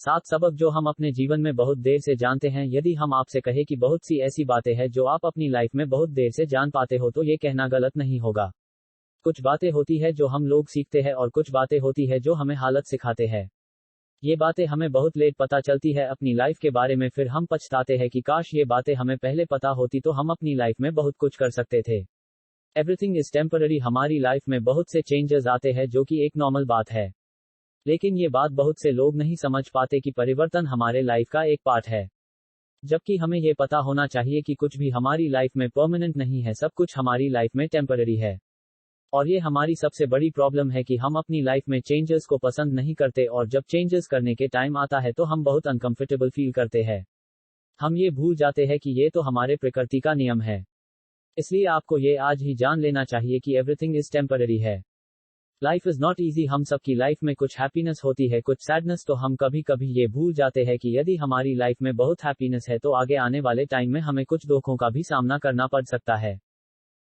7 सबक जो हम अपने जीवन में बहुत देर से जानते हैं। यदि हम आपसे कहें कि बहुत सी ऐसी बातें हैं जो आप अपनी लाइफ में बहुत देर से जान पाते हो तो ये कहना गलत नहीं होगा। कुछ बातें होती है जो हम लोग सीखते हैं और कुछ बातें होती है जो हमें हालत सिखाते हैं। ये बातें हमें बहुत लेट पता चलती है अपनी लाइफ के बारे में, फिर हम पछताते हैं कि काश ये बातें हमें पहले पता होती तो हम अपनी लाइफ में बहुत कुछ कर सकते थे। Everything is temporary. हमारी लाइफ में बहुत से चेंजेस आते हैं जो कि एक नॉर्मल बात है, लेकिन ये बात बहुत से लोग नहीं समझ पाते कि परिवर्तन हमारे लाइफ का एक पार्ट है। जबकि हमें ये पता होना चाहिए कि कुछ भी हमारी लाइफ में परमानेंट नहीं है, सब कुछ हमारी लाइफ में टेम्पररी है। और ये हमारी सबसे बड़ी प्रॉब्लम है कि हम अपनी लाइफ में चेंजेस को पसंद नहीं करते और जब चेंजेस करने के टाइम आता है तो हम बहुत अनकंफर्टेबल फील करते हैं। हम ये भूल जाते हैं कि ये तो हमारे प्रकृति का नियम है। इसलिए आपको ये आज ही जान लेना चाहिए कि एवरीथिंग इज टेम्पररी है। Life is not easy. हम सबकी लाइफ में कुछ हैप्पीनेस होती है, कुछ सैडनेस। तो हम कभी कभी ये भूल जाते हैं कि यदि हमारी लाइफ में बहुत हैप्पीनेस है तो आगे आने वाले टाइम में हमें कुछ दुखों का भी सामना करना पड़ सकता है।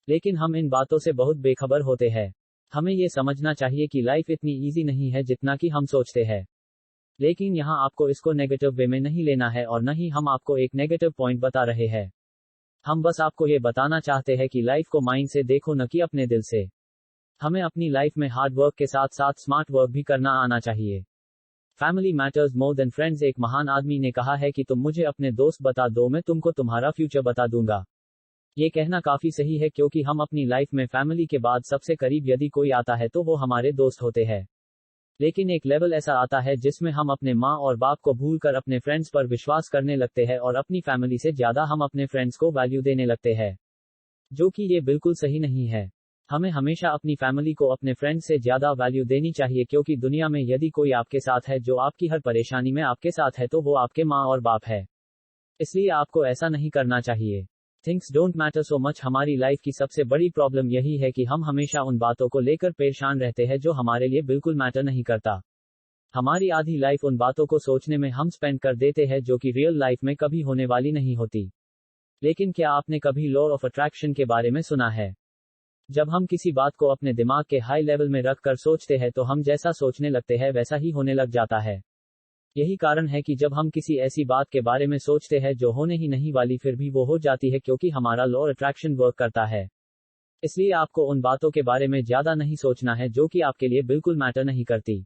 लेकिन हम इन बातों से बहुत बेखबर होते हैं। हमें ये समझना चाहिए कि लाइफ इतनी इजी नहीं है जितना कि हम सोचते हैं। लेकिन यहाँ आपको इसको नेगेटिव वे में नहीं लेना है और न ही हम आपको एक नेगेटिव पॉइंट बता रहे हैं। हम बस आपको ये बताना चाहते हैं कि लाइफ को माइंड से देखो, न कि अपने दिल से। हमें अपनी लाइफ में हार्ड वर्क के साथ साथ स्मार्ट वर्क भी करना आना चाहिए। Family matters more than friends. एक महान आदमी ने कहा है कि तुम मुझे अपने दोस्त बता दो, मैं तुमको तुम्हारा फ्यूचर बता दूंगा। ये कहना काफी सही है क्योंकि हम अपनी लाइफ में फैमिली के बाद सबसे करीब यदि कोई आता है तो वो हमारे दोस्त होते हैं। लेकिन एक लेवल ऐसा आता है जिसमें हम अपने माँ और बाप को भूलकर अपने फ्रेंड्स पर विश्वास करने लगते हैं और अपनी फैमिली से ज्यादा हम अपने फ्रेंड्स को वैल्यू देने लगते हैं, जो कि ये बिल्कुल सही नहीं है। हमें हमेशा अपनी फैमिली को अपने फ्रेंड्स से ज्यादा वैल्यू देनी चाहिए क्योंकि दुनिया में यदि कोई आपके साथ है जो आपकी हर परेशानी में आपके साथ है तो वो आपके माँ और बाप है। इसलिए आपको ऐसा नहीं करना चाहिए। Things don't matter so much. हमारी लाइफ की सबसे बड़ी प्रॉब्लम यही है कि हम हमेशा उन बातों को लेकर परेशान रहते हैं जो हमारे लिए बिल्कुल मैटर नहीं करता। हमारी आधी लाइफ उन बातों को सोचने में हम स्पेंड कर देते हैं जो कि रियल लाइफ में कभी होने वाली नहीं होती। लेकिन क्या आपने कभी लॉ ऑफ अट्रैक्शन के बारे में सुना है? जब हम किसी बात को अपने दिमाग के हाई लेवल में रख कर सोचते हैं तो हम जैसा सोचने लगते हैं वैसा ही होने लग जाता है। यही कारण है कि जब हम किसी ऐसी बात के बारे में सोचते हैं जो होने ही नहीं वाली फिर भी वो हो जाती है क्योंकि हमारा लॉ ऑफ अट्रैक्शन वर्क करता है। इसलिए आपको उन बातों के बारे में ज्यादा नहीं सोचना है जो कि आपके लिए बिल्कुल मैटर नहीं करती।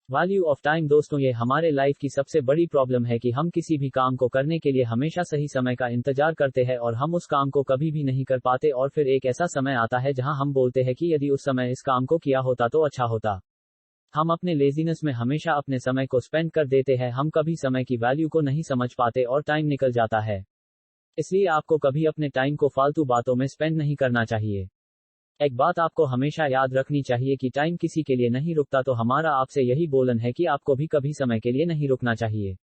Value of time. दोस्तों, ये हमारे लाइफ की सबसे बड़ी प्रॉब्लम है कि हम किसी भी काम को करने के लिए हमेशा सही समय का इंतजार करते हैं और हम उस काम को कभी भी नहीं कर पाते और फिर एक ऐसा समय आता है जहां हम बोलते हैं कि यदि उस समय इस काम को किया होता तो अच्छा होता। हम अपने लेजीनेस में हमेशा अपने समय को स्पेंड कर देते हैं। हम कभी समय की वैल्यू को नहीं समझ पाते और टाइम निकल जाता है। इसलिए आपको कभी अपने टाइम को फालतू बातों में स्पेंड नहीं करना चाहिए। एक बात आपको हमेशा याद रखनी चाहिए कि टाइम किसी के लिए नहीं रुकता। तो हमारा आपसे यही बोलन है कि आपको भी कभी समय के लिए नहीं रुकना चाहिए,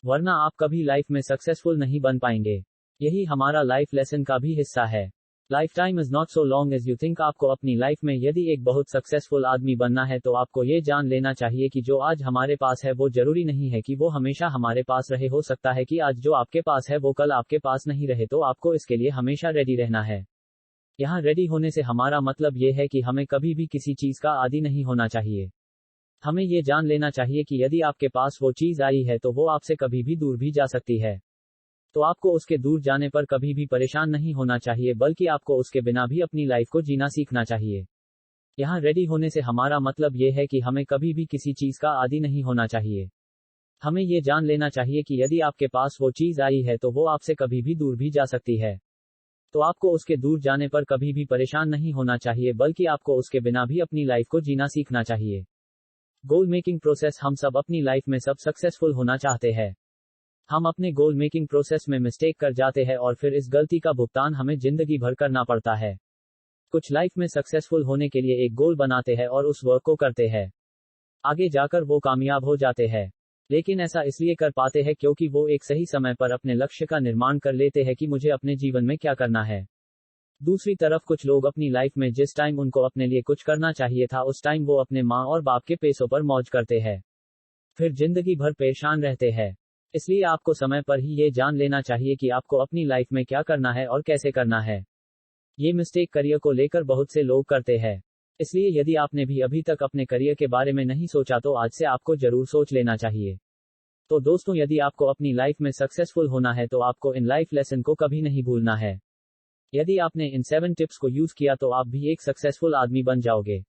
वरना आप कभी लाइफ में सक्सेसफुल नहीं बन पाएंगे। यही हमारा लाइफ लेसन का भी हिस्सा है। Lifetime is not so long as you think. आपको अपनी लाइफ में यदि एक बहुत सक्सेसफुल आदमी बनना है तो आपको ये जान लेना चाहिए कि जो आज हमारे पास है वो जरूरी नहीं है कि वो हमेशा हमारे पास रहे। हो सकता है कि आज जो आपके पास है वो कल आपके पास नहीं रहे, तो आपको इसके लिए हमेशा रेडी रहना है। यहाँ रेडी होने से हमारा मतलब ये है कि हमें कभी भी किसी चीज का आदी नहीं होना चाहिए। हमें ये जान लेना चाहिए कि यदि आपके पास वो चीज आई है तो वो आपसे कभी भी दूर भी जा सकती है। तो आपको उसके दूर जाने पर कभी भी परेशान नहीं होना चाहिए, बल्कि आपको उसके बिना भी अपनी लाइफ को जीना सीखना चाहिए। यहाँ रेडी होने से हमारा मतलब ये है कि हमें कभी भी किसी चीज का आदी नहीं होना चाहिए। हमें ये जान लेना चाहिए कि यदि आपके पास वो चीज आई है तो वो आपसे कभी भी दूर भी जा सकती है। तो आपको उसके दूर जाने पर कभी भी परेशान नहीं होना चाहिए, बल्कि आपको उसके बिना भी अपनी लाइफ को जीना सीखना चाहिए। गोल मेकिंग प्रोसेस। हम सब अपनी लाइफ में सब सक्सेसफुल होना चाहते हैं। हम अपने गोल मेकिंग प्रोसेस में मिस्टेक कर जाते हैं और फिर इस गलती का भुगतान हमें जिंदगी भर करना पड़ता है। कुछ लाइफ में सक्सेसफुल होने के लिए एक गोल बनाते हैं और उस वर्क को करते हैं। आगे जाकर वो कामयाब हो जाते हैं, लेकिन ऐसा इसलिए कर पाते हैं क्योंकि वो एक सही समय पर अपने लक्ष्य का निर्माण कर लेते हैं कि मुझे अपने जीवन में क्या करना है। दूसरी तरफ कुछ लोग अपनी लाइफ में जिस टाइम उनको अपने लिए कुछ करना चाहिए था उस टाइम वो अपने माँ और बाप के पैसों पर मौज करते हैं, फिर जिंदगी भर परेशान रहते हैं। इसलिए आपको समय पर ही ये जान लेना चाहिए कि आपको अपनी लाइफ में क्या करना है और कैसे करना है। ये मिस्टेक करियर को लेकर बहुत से लोग करते हैं। इसलिए यदि आपने भी अभी तक अपने करियर के बारे में नहीं सोचा तो आज से आपको जरूर सोच लेना चाहिए। तो दोस्तों, यदि आपको अपनी लाइफ में सक्सेसफुल होना है तो आपको इन लाइफ लेसन को कभी नहीं भूलना है। यदि आपने इन 7 टिप्स को यूज किया तो आप भी एक सक्सेसफुल आदमी बन जाओगे।